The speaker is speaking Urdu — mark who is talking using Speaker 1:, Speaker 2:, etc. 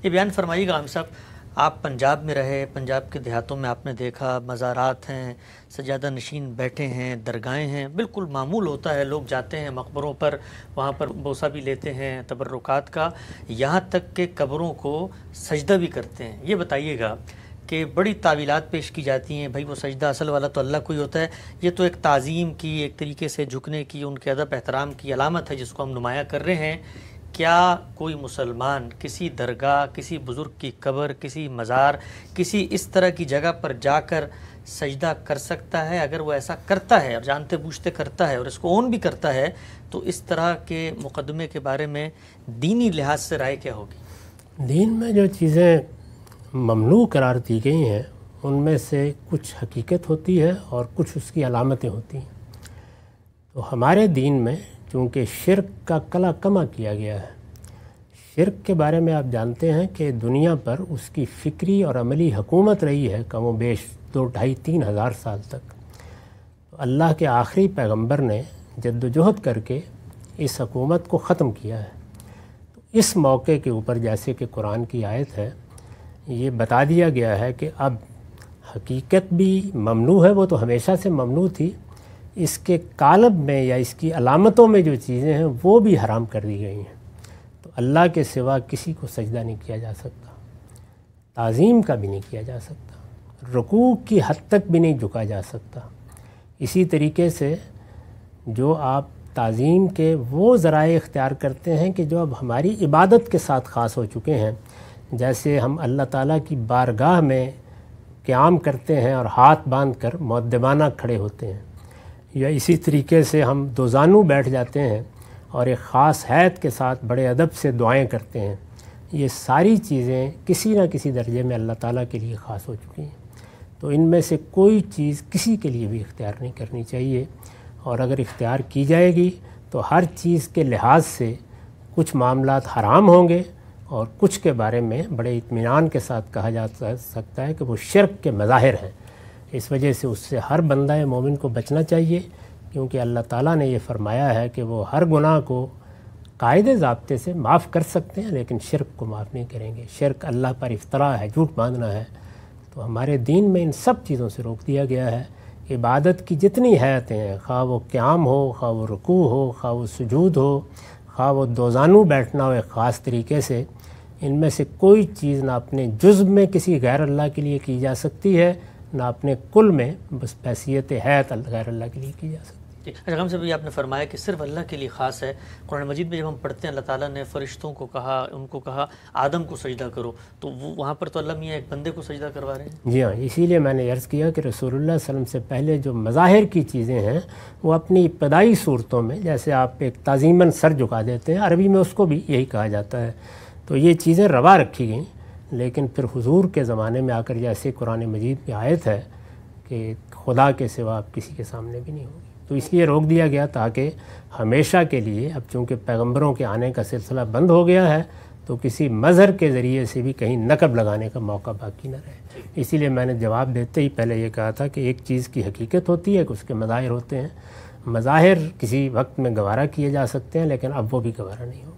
Speaker 1: یہ بیان فرمائیے گا ہم صاحب، آپ پنجاب میں رہے، پنجاب کے دیہاتوں میں آپ نے دیکھا مزارات ہیں، سجادہ نشین بیٹھے ہیں، درگاہیں ہیں، بالکل معمول ہوتا ہے، لوگ جاتے ہیں مقبروں پر، وہاں پر بوسہ بھی لیتے ہیں تبرکات کا، یہاں تک کہ قبروں کو سجدہ بھی کرتے ہیں۔ یہ بتائیے گا کہ بڑی تعویلات پیش کی جاتی ہیں، بھائی وہ سجدہ اصل والا تو اللہ کو ہی ہوتا ہے، یہ تو ایک تعظیم کی، ایک طریقے سے جھکنے کی، ان کے ادب احترام کی علامت ہے جس کو ہم نمایاں کر رہے ہیں۔ کیا کوئی مسلمان کسی درگاہ، کسی بزرگ کی قبر، کسی مزار، کسی اس طرح کی جگہ پر جا کر سجدہ کر سکتا ہے؟ اگر وہ ایسا کرتا ہے اور جانتے بوجھتے کرتا ہے اور اس کو اون بھی کرتا ہے تو اس طرح کے مقدمے کے بارے میں دینی لحاظ سے رائے کیا ہوگی؟
Speaker 2: دین میں جو چیزیں ممنوع قرار دی گئی ہیں ان میں سے کچھ حقیقت ہوتی ہے اور کچھ اس کی علامتیں ہوتی ہیں۔ تو ہمارے دین میں چونکہ شرک کا کلا کما کیا گیا ہے، شرک کے بارے میں آپ جانتے ہیں کہ دنیا پر اس کی فکری اور عملی حکومت رہی ہے کم و بیش 2-2.5-3 ہزار سال تک۔ تو اللہ کے آخری پیغمبر نے جد و جہد کر کے اس حکومت کو ختم کیا ہے۔ تو اس موقع کے اوپر جیسے کہ قرآن کی آیت ہے، یہ بتا دیا گیا ہے کہ اب حقیقت بھی ممنوع ہے، وہ تو ہمیشہ سے ممنوع تھی، اس کے قالب میں یا اس کی علامتوں میں جو چیزیں ہیں وہ بھی حرام کر دی گئی ہیں۔ تو اللہ کے سوا کسی کو سجدہ نہیں کیا جا سکتا، تعظیم کا بھی نہیں کیا جا سکتا، رکوع کی حد تک بھی نہیں جھکا جا سکتا۔ اسی طریقے سے جو آپ تعظیم کے وہ ذرائع اختیار کرتے ہیں کہ جو اب ہماری عبادت کے ساتھ خاص ہو چکے ہیں، جیسے ہم اللہ تعالیٰ کی بارگاہ میں قیام کرتے ہیں اور ہاتھ باندھ کر مؤدبانہ کھڑے ہوتے ہیں، یا اسی طریقے سے ہم دوزانو بیٹھ جاتے ہیں اور ایک خاص حیت کے ساتھ بڑے ادب سے دعائیں کرتے ہیں، یہ ساری چیزیں کسی نہ کسی درجے میں اللہ تعالیٰ کے لیے خاص ہو چکی ہیں۔ تو ان میں سے کوئی چیز کسی کے لیے بھی اختیار نہیں کرنی چاہیے، اور اگر اختیار کی جائے گی تو ہر چیز کے لحاظ سے کچھ معاملات حرام ہوں گے اور کچھ کے بارے میں بڑے اطمینان کے ساتھ کہا جا سکتا ہے کہ وہ شرک کے مظاہر ہیں۔ اس وجہ سے اس سے ہر بندہ مومن کو بچنا چاہیے، کیونکہ اللہ تعالیٰ نے یہ فرمایا ہے کہ وہ ہر گناہ کو قاعدے ضابطے سے معاف کر سکتے ہیں لیکن شرک کو معاف نہیں کریں گے۔ شرک اللہ پر افتراء ہے، جھوٹ باندھنا ہے۔ تو ہمارے دین میں ان سب چیزوں سے روک دیا گیا ہے۔ عبادت کی جتنی حیتیں ہیں، خواہ وہ قیام ہو، خواہ وہ رکوع ہو، خواہ وہ سجود ہو، خواہ وہ دوزانو بیٹھنا ہو ایک خاص طریقے سے، ان میں سے کوئی چیز نہ اپنے جزو میں کسی غیر اللہ کے لیے کی جا سکتی ہے، نہ اپنے کل میں بس حیثیت حیت غیر اللہ کے لیے کی جا سکتی ہے۔
Speaker 1: اچھا ہم سے بھی آپ نے فرمایا کہ صرف اللہ کے لیے خاص ہے۔ قرآن مجید میں جب ہم پڑھتے ہیں اللہ تعالیٰ نے فرشتوں کو کہا، ان کو کہا آدم کو سجدہ کرو، تو وہاں پر تو اللہ میاں ایک بندے کو سجدہ کروا رہے ہیں۔
Speaker 2: جی ہاں، اسی لیے میں نے عرض کیا کہ رسول اللہ صلی اللہ علیہ وسلم سے پہلے جو مظاہر کی چیزیں ہیں وہ اپنی ابتدائی صورتوں میں، جیسے آپ ایک تعظیماً سر جھکا دیتے ہیں، عربی میں اس کو بھی یہی کہا جاتا ہے، تو یہ چیزیں روا رکھی گئیں۔ لیکن پھر حضور کے زمانے میں آ کر جیسے قرآن مجید میں آیت ہے کہ خدا کے سوا آپ کسی کے سامنے بھی نہیں ہوگی، تو اس لیے روک دیا گیا تاکہ ہمیشہ کے لیے، اب چونکہ پیغمبروں کے آنے کا سلسلہ بند ہو گیا ہے تو کسی مظہر کے ذریعے سے بھی کہیں نقب لگانے کا موقع باقی نہ رہے۔ اسی لیے میں نے جواب دیتے ہی پہلے یہ کہا تھا کہ ایک چیز کی حقیقت ہوتی ہے کہ اس کے مظاہر ہوتے ہیں، مظاہر کسی وقت میں گوارا کیے جا سکتے ہیں لیکن اب وہ بھی گوارا نہیں ہوں۔